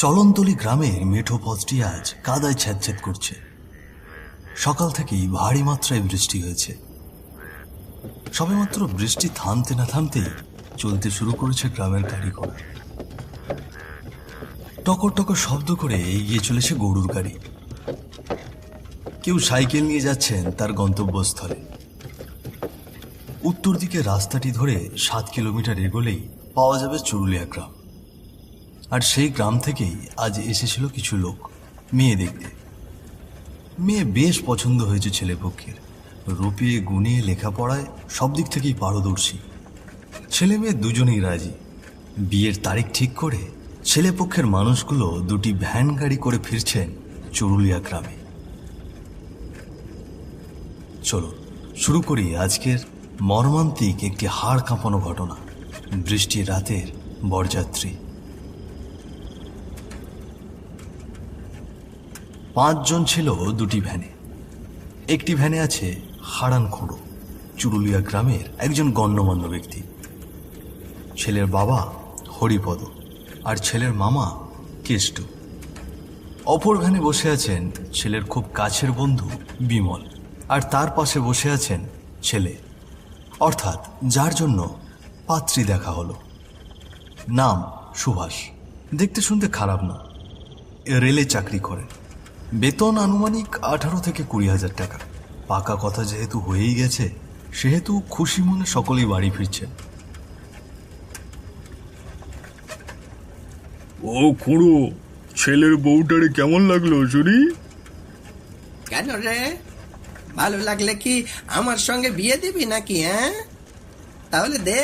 চলনতলি গ্রামের মেঠো পথটি আজ কাদায় ছ্যাঁতছ্যাঁত করছে। সকাল থেকেই ভারী মাত্রায় বৃষ্টি হয়েছে। সবেমাত্র বৃষ্টি থামতে না থামতেই চলতে শুরু করেছে গ্রামের গাড়ি ঘোড়া। টকর টকর শব্দ করে এগিয়ে চলেছে গরুর গাড়ি। কেউ সাইকেল নিয়ে যাচ্ছেন তার গন্তব্যস্থলে। উত্তর দিকে রাস্তাটি ধরে 7 কিলোমিটার এগোলেই পাওয়া যাবে চুরুলিয়া গ্রাম। আর সেই গ্রাম থেকেই আজ এসেছিল কিছু লোক মেয়ে দেখতে। মেয়ে বেশ পছন্দ হয়েছে ছেলেপক্ষের। রূপে গুণে লেখাপড়ায় সব দিক থেকেই পারদর্শী। ছেলে মেয়ে দুজনেই রাজি। বিয়ের তারিখ ঠিক করে ছেলেপক্ষের মানুষগুলো দুটি ভ্যান গাড়ি করে ফিরছেন চুরুলিয়া গ্রামে। চলো শুরু করি আজকের মর্মান্তিক একটি হাড় কাঁপানো ঘটনা, বৃষ্টির রাতের বরযাত্রী। 5 জন ছিল দুটি ভ্যানে। একটি ভ্যানে আছে হারান খুঁড়ো, চুরুলিয়া গ্রামের একজন গণ্যমান্য ব্যক্তি। ছেলের বাবা হরিপদ আর ছেলের মামা কেষ্ট। অপর ভ্যানে বসে আছেন ছেলের খুব কাছের বন্ধু বিমল, আর তার পাশে বসে আছেন ছেলে, অর্থাৎ যার জন্য পাত্রী দেখা হলো। নাম সুভাষ। দেখতে শুনতে খারাপ না, রেলে চাকরি করেন। বেতন আনুমানিক 18 থেকে 20,000 টাকা। পাকা কথা যেহেতু হয়েই গেছে, সেহেতু খুশি মনে সকলেই বাড়ি ফিরছেন। ও খুড়ো, ছেলের বউটারে কেমন লাগলো শুনি? কেন রে, ভালো লাগলে কি আমার সঙ্গে বিয়ে দিবি নাকি? হ্যাঁ, তাহলে দে,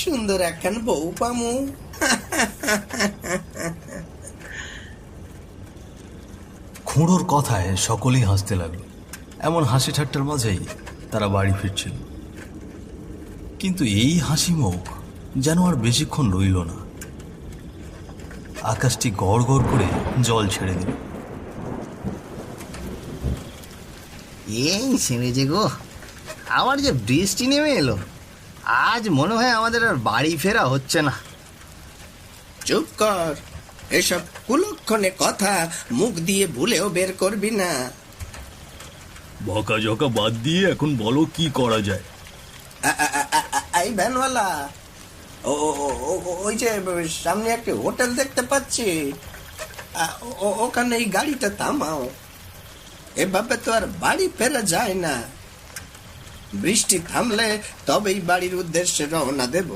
সুন্দর একখান বউ পামু। খুঁড়োর কথায় সকলেই হাসতে লাগলো। এমন হাসি ঠাট্টার মাঝেই তারা বাড়ি ফিরছিল। কিন্তু এই হাসি মুখ যেন আর বেশিক্ষণ রইল না। আকাশটি গড় গড় করে জল ছেড়ে দিল। এই সেরেছে গো, আবার যে বৃষ্টি নেমে এলো। আজ মনে হয় আমাদের আর বাড়ি ফেরা হচ্ছে না। চুপ কর, এসব কুলক্ষণে কথা মুখ দিয়ে ভুলেও বের করবি না। বকা ঝকা বাদ দিয়ে এখন বলো কি করা যায়। এই ভ্যানওয়ালা, ওই যে সামনে একটা হোটেল দেখতে পাচ্ছি, ওখানে এই গাড়িটা থামাও। এভাবে তো আর বাড়ি ফেরা যায় না। বৃষ্টি থামলে তবেই বাড়ির উদ্দেশ্যে রওনা দেব।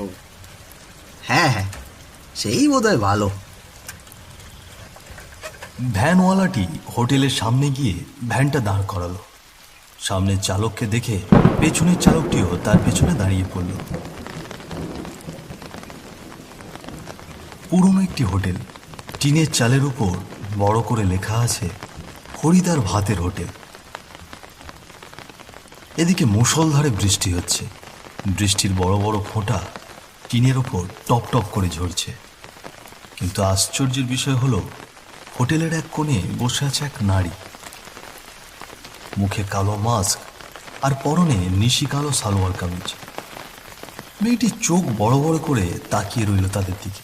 হ্যাঁ হ্যাঁ, সেই বোধহয় ভালো। ভ্যানওয়ালাটি হোটেলের সামনে গিয়ে ভ্যানটা দাঁড় করালো। সামনের চালককে দেখে পেছনের চালকটিও তার পেছনে দাঁড়িয়ে পড়ল। পুরনো একটি হোটেল, টিনের চালের উপর বড় করে লেখা আছে হরিদার ভাতের হোটেল। এদিকে মুষলধারে বৃষ্টি হচ্ছে। বৃষ্টির বড় বড় ফোঁটা টিনের ওপর টপ টপ করে ঝরছে। কিন্তু আশ্চর্যের বিষয় হলো, হোটেলের এক কোণে বসে আছে এক নারী। মুখে কালো মাস্ক আর পরনে নিশি কালো সালোয়ার কামিজ। মেয়েটি চোখ বড় বড় করে তাকিয়ে রইল তাদের দিকে।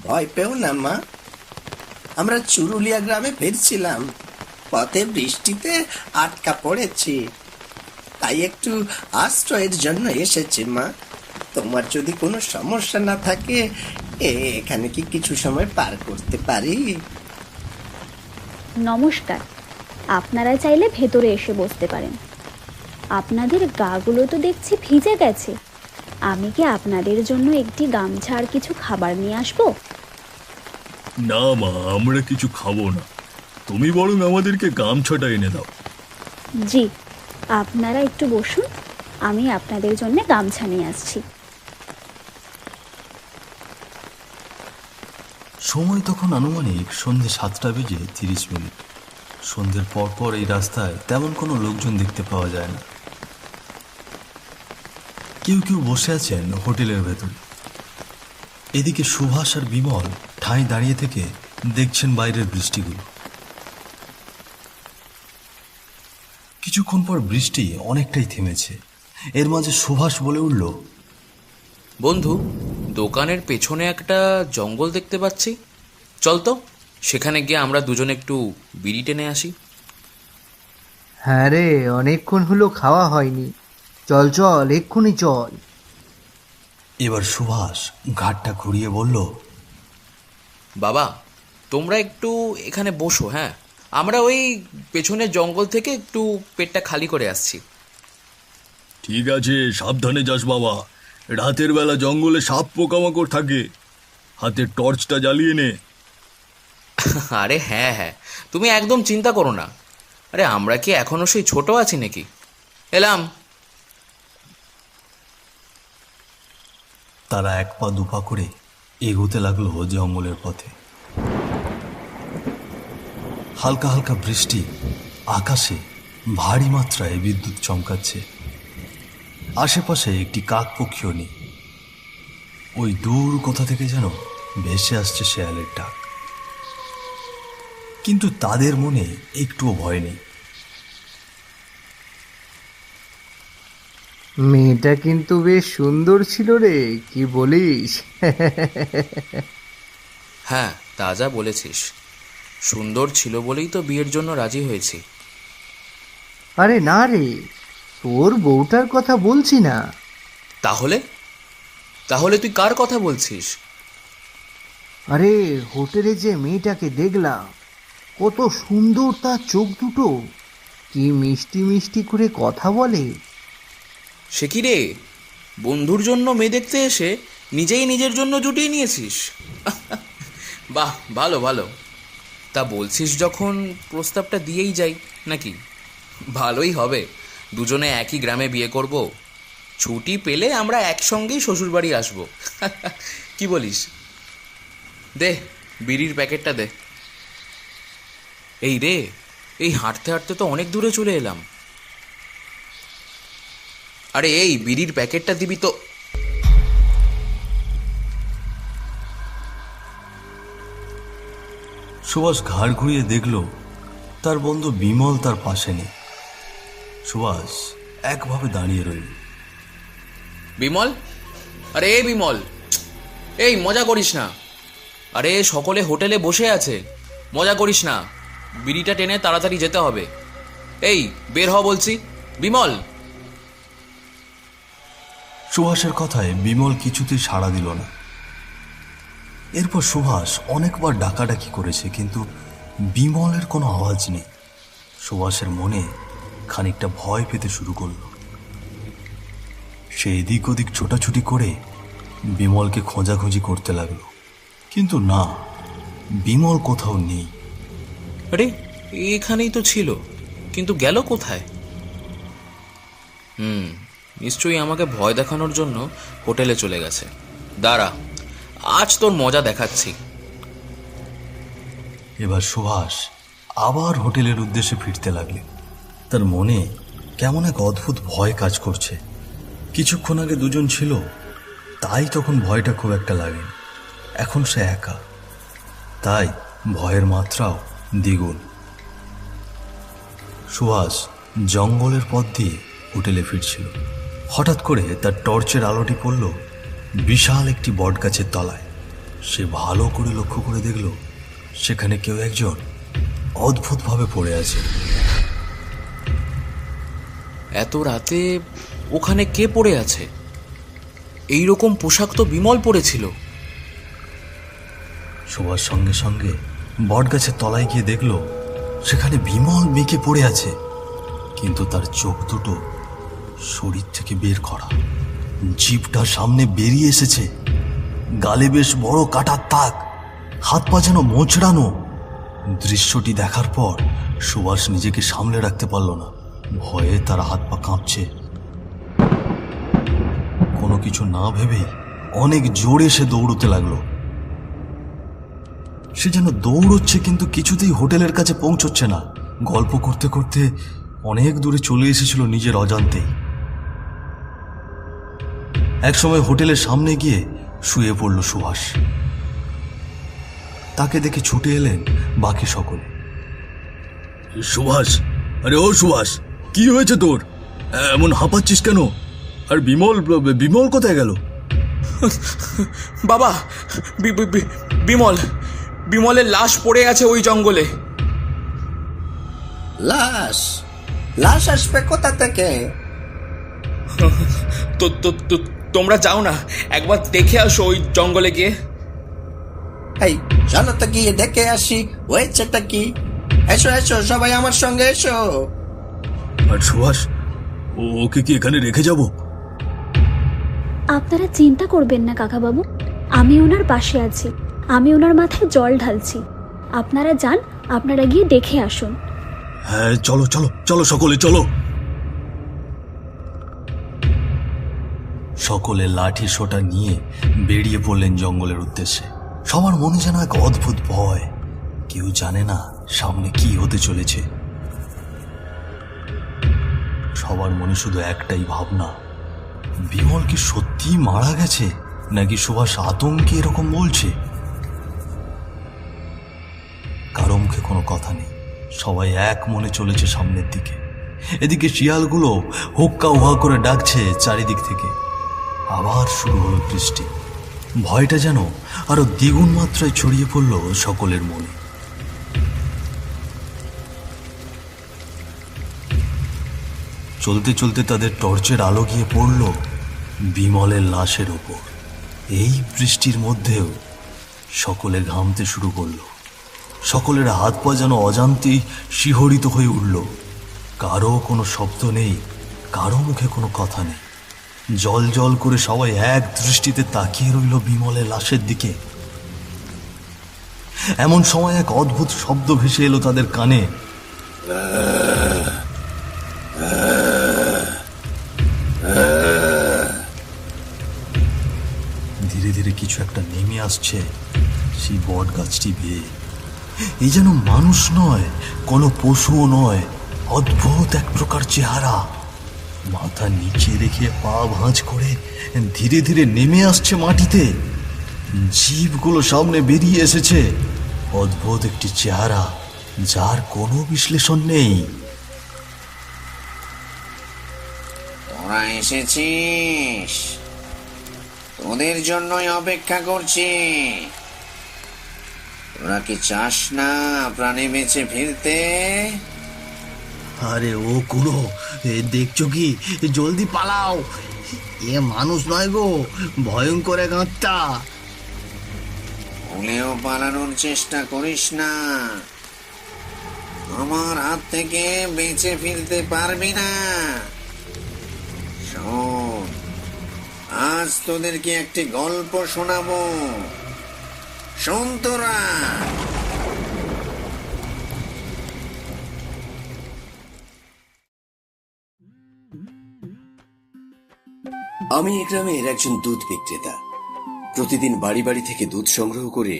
ভয় পেও না মা, আমরা চুরুলিয়া গ্রামে ফিরছিলাম। পথে বৃষ্টিতে আটকা পড়েছি, তাই একটু আশ্রয়ের জন্য এসেছি মা। তোমার যদি কোনো সমস্যা না থাকে, এখানে কি কিছু সময় পার করতে পারি? নমস্কার, আপনারা চাইলে ভেতরে এসে বসতে পারেন। আপনাদের গাগুলো তো দেখছি ভিজে গেছে। আমি কি আপনাদের জন্য একটি গামছা আর কিছু খাবার নিয়ে আসবো? না মা, আমরা কিছু খাবো না, তুমি বরং আমাদেরকে গামছাটা এনে দাও। জি, আপনারা একটু বসুন, আমি আপনাদের জন্য গামছা নিয়ে আসছি। সময় তখন আনুমানিক সন্ধ্যে 7:30। সন্ধ্যের পরপর এই রাস্তায় তেমন কোনো লোকজন দেখতে পাওয়া যায় না। কেউ কেউ বসে আছেন হোটেলের ভেতরে। এদিকে সুভাষ আর বিমল ঠাঁই দাঁড়িয়ে থেকে দেখছেন বাইরের বৃষ্টিগুলো। কিছুক্ষণ পর বৃষ্টি অনেকটাই থেমেছে। এর মাঝে সুভাষ বলে উঠল, বন্ধু, দোকানের পেছনে একটা জঙ্গল দেখতে পাচ্ছি, চল তো সেখানে গিয়ে আমরা দুজনে একটু বিড়ি টেনে আসি। হ্যাঁ রে, অনেকক্ষণ হলো খাওয়া হয়নি। চল চল, এক্ষুনি চল। এবার সুভাষ ঘাটটা ঘুরিয়ে বলল, বাবা, তোমরা একটু এখানে বসো, হ্যাঁ, আমরা ওই পেছনের জঙ্গল থেকে একটু পেটটা খালি করে আসছি। ঠিক আছে, সাবধানে যাস বাবা। রাতের বেলা জঙ্গলে সাপ পোকামাকড় থাকে, হাতের টর্চটা জ্বালিয়ে নে। আরে হ্যাঁ হ্যাঁ, তুমি একদম চিন্তা করো না। আরে আমরা কি এখনো সেই ছোট আছি নাকি? এলাম। তারা এক পা দুপা করে এগোতে লাগলো জঙ্গলের পথে। হালকা হালকা বৃষ্টি, আকাশে ভারী মাত্রায় বিদ্যুৎ চমকাচ্ছে। আশেপাশে একটি কাক পক্ষীও নেই। ওই দূর কোথা থেকে যেন ভেসে আসছে শেয়ালের ডাক, কিন্তু তাদের মনে একটুও ভয় নেই। মেয়েটা কিন্তু বেশ সুন্দর ছিল রে, কি বলিস? হ্যাঁ, তা যা বলেছিস, সুন্দর ছিল বলেই তো বিয়ের জন্য রাজি হয়েছি। আরে না রে, তোর বউটার কথা বলছি না। তাহলে তাহলে তুই কার কথা বলছিস? আরে হোটেলে যে মেয়েটাকে দেখলাম, কত সুন্দর তার চোখ দুটো, কি মিষ্টি মিষ্টি করে কথা বলে। সে কি রে, বন্ধুর জন্য মেয়ে দেখতে এসে নিজেই নিজের জন্য জুটিয়ে নিয়েছিস? বাহ, ভালো ভালো। তা বলছিস যখন, প্রস্তাবটা দিয়েই যাই নাকি? ভালোই হবে, দুজনে একই গ্রামে বিয়ে করব, ছুটি পেলে আমরা একসঙ্গেই শ্বশুরবাড়ি আসবো। কি বলিস? দে বিড়ির প্যাকেটটা দে। এই রে, এই হাঁটতে হাঁটতে তো অনেক দূরে চলে এলাম। আরে এই বিড়ির প্যাকেটটা দিবি তো। সুভাষ ঘাড় ঘুরিয়ে দেখল তার বন্ধু বিমল তার পাশে নেই। সুভাষ একভাবে দাঁড়িয়ে রইল। বিমল, আরে এই বিমল, এই মজা করিস না। আরে সকলে হোটেলে বসে আছে, মজা করিস না, বিড়িটা টেনে তাড়াতাড়ি যেতে হবে। এই বের হ বলছি, বিমল। সুভাষের কথায় বিমল কিছুতেই সাড়া দিল না। এরপর সুভাষ অনেকবার ডাকাডাকি করেছে, কিন্তু বিমলের কোনো আওয়াজ নেই। সুভাষের মনে খানিকটা ভয় পেতে শুরু করল। সে এদিক ওদিক ছোটাছুটি করে বিমলকে খোঁজাখুঁজি করতে লাগলো, কিন্তু না, বিমল কোথাও নেই। আরে এখানেই তো ছিল, কিন্তু গেল কোথায়? নিশ্চয়ই আমাকে ভয় দেখানোর জন্য হোটেলে চলে গেছে। দাঁড়া, আজ তোর মজা দেখাচ্ছি। এবার সুভাষ আবার হোটেলের উদ্দেশ্যে ফিরতে লাগলেন। তার মনে কেমন এক অদ্ভুত ভয় কাজ করছে। কিছুক্ষণ আগে দুজন ছিল, তাই তখন ভয়টা খুব একটা লাগে। এখন সে একা, তাই ভয়ের মাত্রাও দ্বিগুণ। সুভাষ জঙ্গলের পথ দিয়ে হোটেলে ফিরছিল। হঠাৎ করে তার টর্চের আলোটি পড়ল বিশাল একটি বটগাছের তলায়। সে ভালো করে লক্ষ্য করে দেখল সেখানে কেউ একজন অদ্ভুতভাবে পড়ে আছে। এত রাতে ওখানে কে পড়ে আছে? এই রকম পোশাক তো বিমল পরেছিল। সুভাষ সঙ্গে সঙ্গে বটগাছের তলায় গিয়ে দেখল সেখানে বিমল বেঁকে পড়ে আছে, কিন্তু তার চোখ দুটো শরীর থেকে বের করা, জিভটা সামনে বেরিয়ে এসেছে, গালে বেশ বড় কাটার দাগ, হাত পা যেন মোচড়ানো। দৃশ্যটি দেখার পর সুভাষ নিজেকে সামলে রাখতে পারল না। ভয়ে তার হাত পা কাঁপছে। কোনো কিছু না ভেবে অনেক জোরে সে দৌড়তে লাগলো। সে যেন দৌড়চ্ছে, কিন্তু কিছুতেই হোটেলের কাছে পৌঁছচ্ছে না। গল্প করতে করতে অনেক দূরে চলে এসেছিল নিজের অজান্তেই। একসময় হোটেলের সামনে গিয়ে শুয়ে পড়ল সুভাষ। তাকে দেখে ছুটে এলেন বাকি সকলে। সুভাষ, আরে ও সুভাষ, কি হয়েছে তোর? এমন হাঁপাচ্ছিস কেন? আর বিমল বিমল কোথায় গেল? বাবা, বিমল, বিমলের লাশ পড়ে আছে ওই জঙ্গলে। লাশ? লাশ আসবে কোথা থেকে? তোমরা যাও না, একবার দেখে আসো ওই জঙ্গলে গিয়ে। এই চলো তো গিয়ে দেখে আসি হয়েছেটা কি। এসো এসো সবাই আমার সঙ্গে এসো। আর সুভাষ, ওকে কি এখানে রেখে যাব? আপনারা চিন্তা করবেন না কাকাবাবু, আমি ওনার পাশে আছি, আমি ওনার মাথায় জল ঢালছি। আপনারা যান, আপনারা গিয়ে দেখে আসুন। হ্যাঁ, চলো চলো চলো, সকলে চলো। সকলে লাঠি সোটা নিয়ে বেরিয়ে পড়লেন জঙ্গলের উদ্দেশ্যে। সবার মনে যেন এক অদ্ভুত ভয়, কেউ জানে না সামনে কি হতে চলেছে। সবার মনে শুধু একটাই ভাবনা, বিমল কি সত্যি মারা গেছে নাকি সুভাষ আতঙ্কে এরকম বলছে। কারো মুখে কোনো কথা নেই, সবাই এক মনে চলেছে সামনের দিকে। এদিকে শিয়ালগুলো হুক্কা উহা করে ডাকছে চারিদিক থেকে। আবার শুরু হলো বৃষ্টি। ভয়টা যেন আরো দ্বিগুণ মাত্রায় ছড়িয়ে পড়ল সকলের মনে। চলতে চলতে তাদের টর্চের আলো গিয়ে পড়ল বিমলের লাশের ওপর। এই বৃষ্টির মধ্যেও সকলে ঘামতে শুরু করলো। সকলের হাত পা যেন অজান্তেই শিহরিত হয়ে উঠল। কারো কোনো শব্দ নেই, কারো মুখে কোনো কথা নেই। জল জল করে সবাই এক দৃষ্টিতে তাকিয়ে রইল বিমলের লাশের দিকে। এমন সময় এক অদ্ভুত শব্দ ভেসে এলো তাদের কানে। ধীরে ধীরে কিছু একটা নেমে আসছে সেই বট গাছটি বেয়ে। এই যেন মানুষ নয়, কোনো পশুও নয়, অদ্ভুত এক প্রকার চেহারা। মাথা নিচে রেখে পা ভাঁজ করে ধীরে ধীরে নেমে আসছে মাটিতে। জীবগুলো সামনে বেরিয়ে এসেছে। অদ্ভুত একটি চেহারা, যার কোনো বিশ্লেষণ নেই। তোরা এসেছিস, তোদের জন্যই অপেক্ষা করছি। তোরা কি চাস না প্রাণে বেঁচে ফিরতে? আরে ও কুড়ো, দেখছো কি? জলদি পালাও, এ মানুষ নয় গো, ভয়ঙ্কর এক আত্মা। ভুলেও পালানোর চেষ্টা করিস না, আমার হাত থেকে বেঁচে ফিরতে পারবি না। শোন, আজ তোদেরকে একটি গল্প শোনাবো, শোন তোরা। আমি এই গ্রামের একজন দুধ বিক্রেতা। প্রতিদিন বাড়ি বাড়ি থেকে দুধ সংগ্রহ করে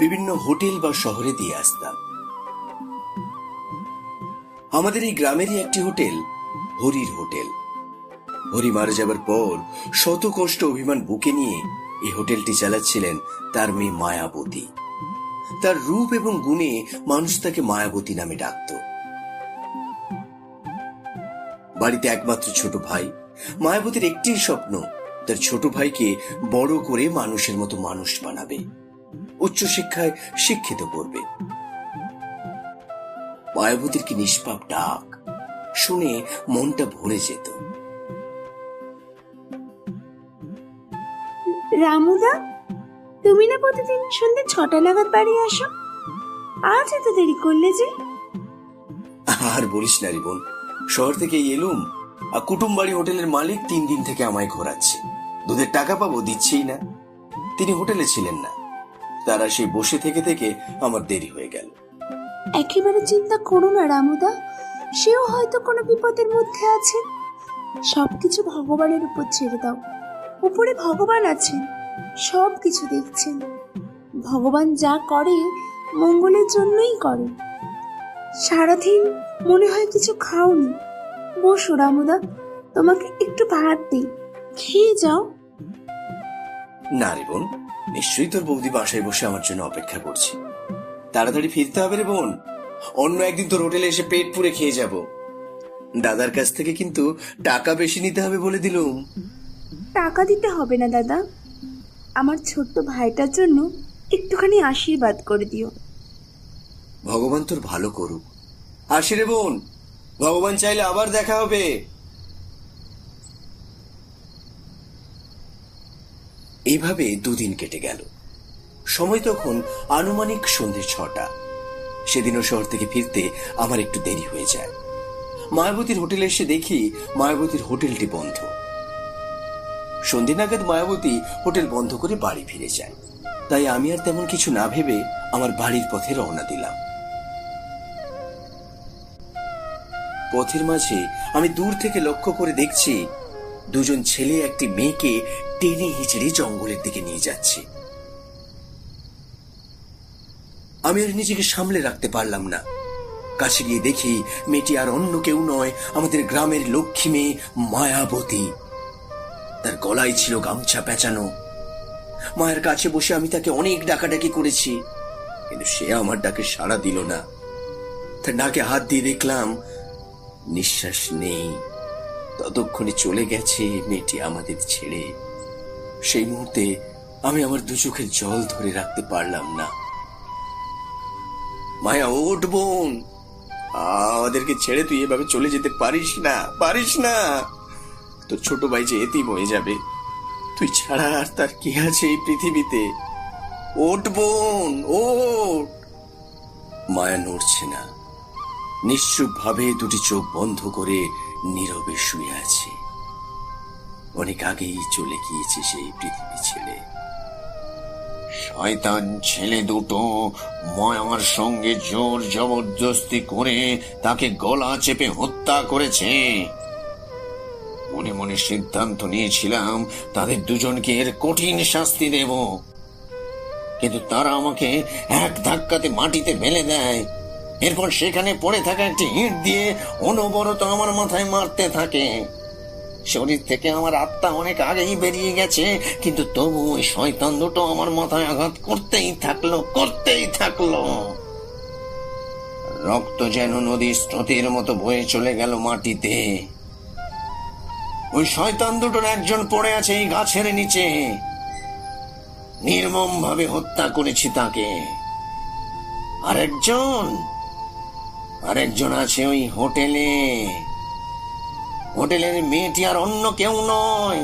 বিভিন্ন হোটেল বা শহরে দিয়ে আসতাম। আমাদের এই গ্রামেরই একটি হোটেল হরির হোটেল। হরি মারা যাবার পর শত কষ্ট অভিমান বুকে নিয়ে এই হোটেলটি চালাচ্ছিলেন তার মেয়ে মায়াবতী। তার রূপ এবং গুণে মানুষ তাকে মায়াবতী নামে ডাকত। বাড়িতে একমাত্র ছোট ভাই। মায়াবতীর একটি স্বপ্ন, তার ছোট ভাইকে বড় করে মানুষের মতো মানুষ বানাবে, উচ্চশিক্ষায় শিক্ষিত করবে। মায়াবতীর কি নিষ্পাপ ডাক, শুনে মনটা ভরে যেত। রামুদা, তুমি না প্রতিদিন সন্ধ্যে 6টা নাগাদ বাড়ি আসো, আজ এত দেরি করলে যে? আর বলিস না রে বোন, শহর থেকে এলুম, আর কুটুম বাড়ি হোটেলের মালিক 3 দিন থেকে আমায় ঘোরাচ্ছে। দুধের টাকা পাবো, দিচ্ছেই না। তিনি হোটেলে ছিলেন না, তারা সেই বসে থেকে থেকে আমার দেরি হয়ে গেল। একেবারে চিন্তা করো না রামুদা, সেও হয়তো কোনো বিপদের মধ্যে আছে। সবকিছু ভগবানের উপর ছেড়ে দাও। উপরে ভগবান আছেন, সব কিছু দেখছেন। ভগবান যা করে মঙ্গলের জন্যই করে। সারাদিন মনে হয় কিছু খাওনি। বসো রামুদা, তোমাকে একটু ভাত দিই, খেয়ে যাও। না রে বোন, নিশ্চয়ই তোর বৌদি বাসায় বসে আমার জন্য অপেক্ষা করছে। তাড়াতাড়ি ফিরতে হবে রে বোন, অন্য একদিন তোর হোটেলে এসে পেট পুরে খেয়ে যাব। দাদার কাছ থেকে কিন্তু টাকা বেশি নিতে হবে বলে দিলুম। টাকা দিতে হবে না দাদা, আমার ছোট্ট ভাইটার জন্য একটুখানি আশীর্বাদ করে দিও। ভগবান তোর ভালো করুক। আসি রে বোন, ভগবান চাইলে আবার দেখা হবে। এইভাবে দুদিন কেটে গেল। সময় তখন আনুমানিক সন্ধ্যে 6টা। সেদিনও শহর থেকে ফিরতে আমার একটু দেরি হয়ে যায়। মায়াবতীর হোটেলে এসে দেখি মায়াবতীর হোটেলটি বন্ধ। সন্ধ্যে নাগাদ মায়াবতী হোটেল বন্ধ করে বাড়ি ফিরে যায়। তাই আমি আর তেমন কিছু না ভেবে আমার বাড়ির পথে রওনা দিলাম। পথের মাঝে আমি দূর থেকে লক্ষ্য করে দেখছি দুজন ছেলে একটি মেয়েকে টেনে হিচড়ে জঙ্গলের দিকে নিয়ে যাচ্ছে। আমি আর নিজেকে সামলে রাখতে পারলাম না। কাছে গিয়ে দেখি মেয়েটি আর অন্য কেউ নয়, আমাদের গ্রামের লক্ষ্মী মেয়ে মায়াবতী। তার গলায় ছিল গামছা পেঁচানো। মায়ের কাছে বসে আমি তাকে অনেক ডাকাডাকি করেছি, কিন্তু সে আমার ডাকে সাড়া দিল না। তার নাকে হাত দিয়ে দেখলাম নিঃশ্বাস নেই। ততক্ষণে চলে গেছে মেয়েটি আমাদের ছেড়ে। সেই মুহূর্তে আমি আমার দু চোখের জল ধরে রাখতে পারলাম না। মায়া, ওঠ বোন, আমাদেরকে ছেড়ে তুই এভাবে চলে যেতে পারিস না, পারিস না। তোর ছোট ভাই যে এতিম হয়ে যাবে, তুই ছাড়া আর তার কি আছে এই পৃথিবীতে। ওঠ বোন, ওঠ। মায়া নড়ছে না, নিশ্চুপ ভাবে দুটি চোখ বন্ধ করে নীরবে শুয়ে আছে। অনেক আগেই চলে গিয়েছে সেই পৃথিবী ছেড়ে। শয়তান ছেলে দুটো মায়ার সঙ্গে জোর জবরদস্তি করে তাকে গলা চেপে হত্যা করেছে। মনে মনে সিদ্ধান্ত নিয়েছিলাম তাদের দুজনকে এর কঠিন শাস্তি দেব, কিন্তু তারা আমাকে এক ধাক্কাতে মাটিতে ফেলে দেয়। এরপর সেখানে পড়ে থাকা একটি ইট দিয়ে অনবরত আমার মাথায় মারতে থাকে। শরীর থেকে আমার আত্মা অনেক আগেই বেরিয়ে গেছে, কিন্তু তবু ওই শয়তান দুটো আমার মাথায় আঘাত করতেই থাকলো। রক্ত যেন নদীর স্রোতের মতো বয়ে চলে গেল মাটিতে। ওই শয়তান দুটোর একজন পড়ে আছে এই গাছের নিচে। নির্মম ভাবে হত্যা করেছি তাকে। আরেকজন আছে ওই হোটেলে। হোটেলের মেয়েটি আর অন্য কেউ নয়,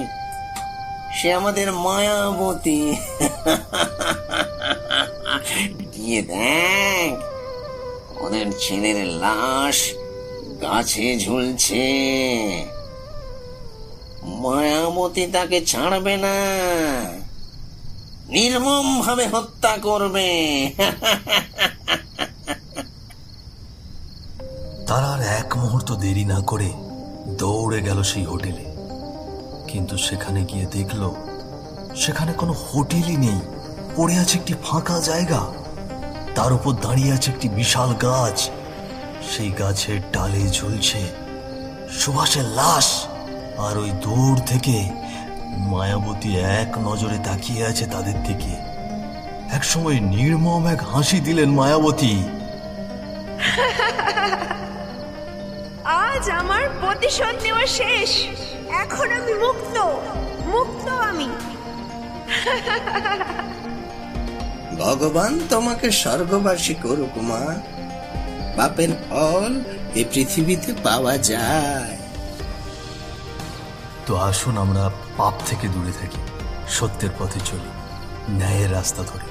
সে আমাদের মায়াবতী। গিয়ে দেখ, ওদের ছেলের লাশ গাছে ঝুলছে। মায়াবতী তাকে ছাড়বে না, নির্মম ভাবে হত্যা করবে। তারা আর এক মুহূর্ত দেরি না করে দৌড়ে গেল সেই হোটেলে। কিন্তু সেখানে গিয়ে দেখলো সেখানে কোনো হোটেলই নেই। পড়ে আছে একটি ফাঁকা জায়গা, তার উপর দাঁড়িয়ে আছে একটি বিশাল গাছ। সেই গাছের ডালে ঝুলছে সুভাষের লাশ। আর ওই দূর থেকে মায়াবতী এক নজরে তাকিয়ে আছে তাদের দিকে। একসময় নির্মম এক হাসি দিলেন মায়াবতী। আজ আমার প্রতিশোধ নেওয়া শেষ। এখন আমি মুক্ত আমি। ভগবান তোমাকে স্বর্গবাসী করুক মা। পাপের ফল এ পৃথিবীতে পাওয়া যায়। তো আসুন আমরা পাপ থেকে দূরে থাকি, সত্যের পথে চলি, ন্যায়ের রাস্তা ধরে।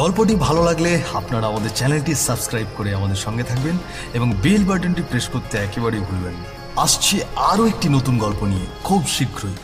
গল্পটি ভালো লাগলে আপনারা আমাদের চ্যানেলটি সাবস্ক্রাইব করে আমাদের সঙ্গে থাকবেন এবং বেল বাটনটি প্রেস করতে একেবারেই ভুলবেন না। আসছি আরও একটি নতুন গল্প নিয়ে খুব শীঘ্রই।